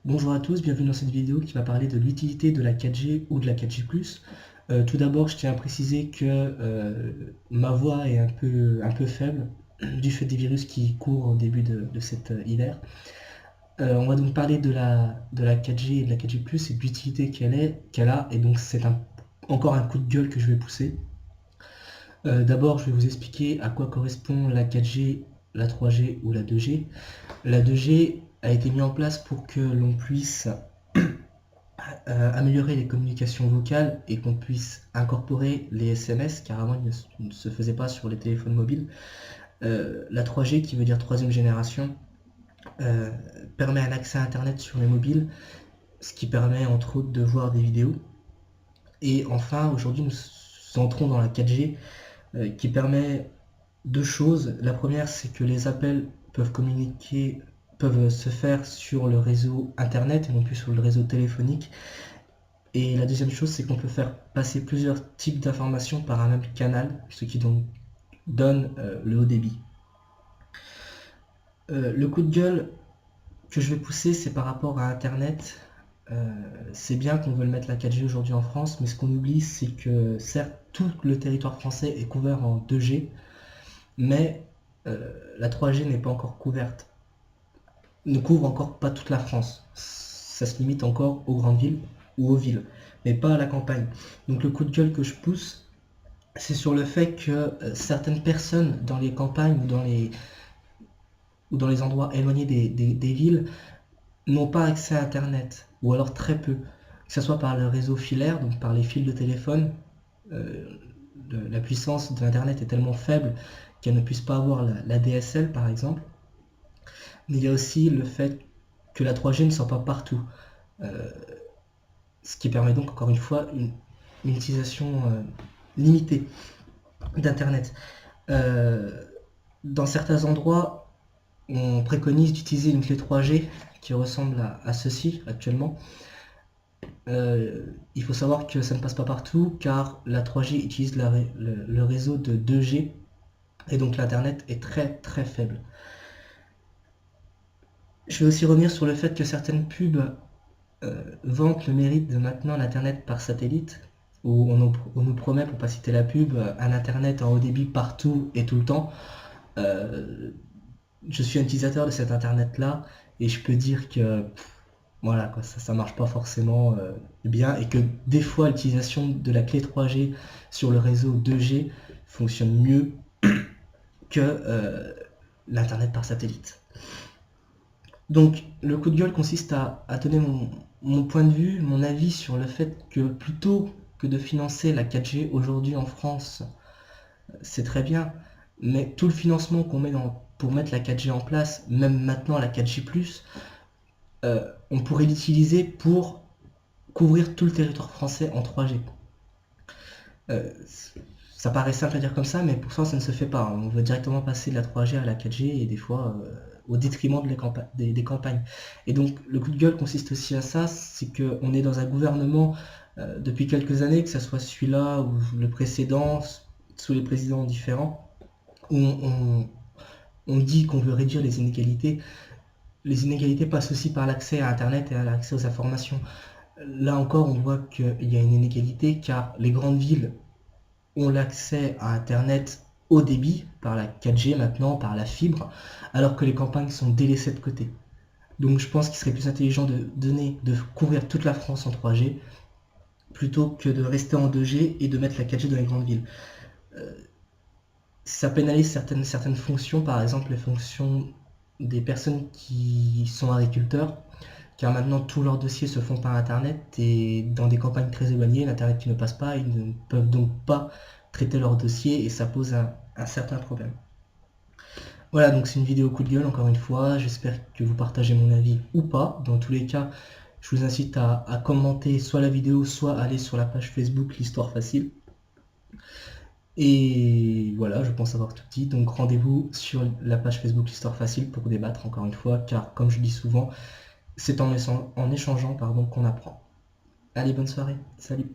Bonjour à tous, bienvenue dans cette vidéo qui va parler de l'utilité de la 4G ou de la 4G+. Tout d'abord, je tiens à préciser que ma voix est un peu faible du fait des virus qui courent au début de cet hiver. On va donc parler de la 4G et de la 4G+, et de l'utilité qu'elle a, et donc c'est encore un coup de gueule que je vais pousser. D'abord, je vais vous expliquer à quoi correspond la 4G, la 3G ou la 2G. La 2G a été mise en place pour que l'on puisse améliorer les communications vocales et qu'on puisse incorporer les SMS, car avant il ne se faisait pas sur les téléphones mobiles. La 3G, qui veut dire troisième génération, euh, permet un accès à Internet sur les mobiles, ce qui permet entre autres de voir des vidéos. Et enfin, aujourd'hui, nous entrons dans la 4G, qui permet deux choses. La première, c'est que les appels peuvent se faire sur le réseau Internet et non plus sur le réseau téléphonique. Et la deuxième chose, c'est qu'on peut faire passer plusieurs types d'informations par un même canal, ce qui donc donne le haut débit. Le coup de gueule que je vais pousser, c'est par rapport à Internet. C'est bien qu'on veuille mettre la 4G aujourd'hui en France, mais ce qu'on oublie, c'est que certes, tout le territoire français est couvert en 2G, mais la 3G n'est pas encore couverte, ne couvre encore pas toute la France. Ça se limite encore aux grandes villes ou aux villes, mais pas à la campagne. Donc le coup de gueule que je pousse, c'est sur le fait que certaines personnes dans les campagnes ou dans les endroits éloignés des villes n'ont pas accès à Internet, ou alors très peu, que ce soit par le réseau filaire, donc par les fils de téléphone. euh, la puissance de l'Internet est tellement faible qu'elle ne puisse pas avoir la DSL par exemple. Mais il y a aussi le fait que la 3G ne soit pas partout, euh, ce qui permet donc encore une fois une utilisation limitée d'Internet. Euh, dans certains endroits, on préconise d'utiliser une clé 3G qui ressemble à ceci actuellement. Il faut savoir que ça ne passe pas partout car la 3G utilise le réseau de 2G et donc l'internet est très très faible. Je vais aussi revenir sur le fait que certaines pubs vantent le mérite de maintenant l'internet par satellite, où on nous promet, pour pas citer la pub, un internet en haut débit partout et tout le temps. Euh, je suis un utilisateur de cet internet là et je peux dire que voilà quoi, ça marche pas forcément bien, et que des fois l'utilisation de la clé 3G sur le réseau 2G fonctionne mieux que l'internet par satellite. Donc le coup de gueule consiste à donner mon point de vue, mon avis sur le fait que plutôt que de financer la 4G aujourd'hui en France, c'est très bien, mais tout le financement qu'on met pour mettre la 4G en place, même maintenant la 4G+, on pourrait l'utiliser pour couvrir tout le territoire français en 3G. Euh, Ça paraît simple à dire comme ça, mais pour ça ne se fait pas. On veut directement passer de la 3G à la 4G et des fois au détriment des campagnes. Et donc le coup de gueule consiste aussi à ça, c'est qu'on est dans un gouvernement depuis quelques années, que ce soit celui-là ou le précédent, sous les présidents différents, où on dit qu'on veut réduire les inégalités. Les inégalités passent aussi par l'accès à Internet et à l'accès aux informations. Là encore, on voit qu'il y a une inégalité car les grandes villes ont l'accès à Internet haut débit, par la 4G maintenant, par la fibre, alors que les campagnes sont délaissées de côté. Donc je pense qu'il serait plus intelligent de couvrir toute la France en 3G, plutôt que de rester en 2G et de mettre la 4G dans les grandes villes. Euh, Ça pénalise certaines fonctions, par exemple les fonctions des personnes qui sont agriculteurs, car maintenant tous leurs dossiers se font par internet et dans des campagnes très éloignées, l'internet qui ne passe pas, ils ne peuvent donc pas traiter leurs dossiers et ça pose un certain problème. Voilà, donc c'est une vidéo coup de gueule encore une fois, j'espère que vous partagez mon avis ou pas. Dans tous les cas, je vous incite à commenter soit la vidéo, soit aller sur la page Facebook L'Histoire Facile. Et voilà, je pense avoir tout dit. Donc rendez-vous sur la page Facebook L'Histoire Facile pour débattre encore une fois, car comme je dis souvent, c'est en échangeant qu'on apprend. Allez, bonne soirée, salut.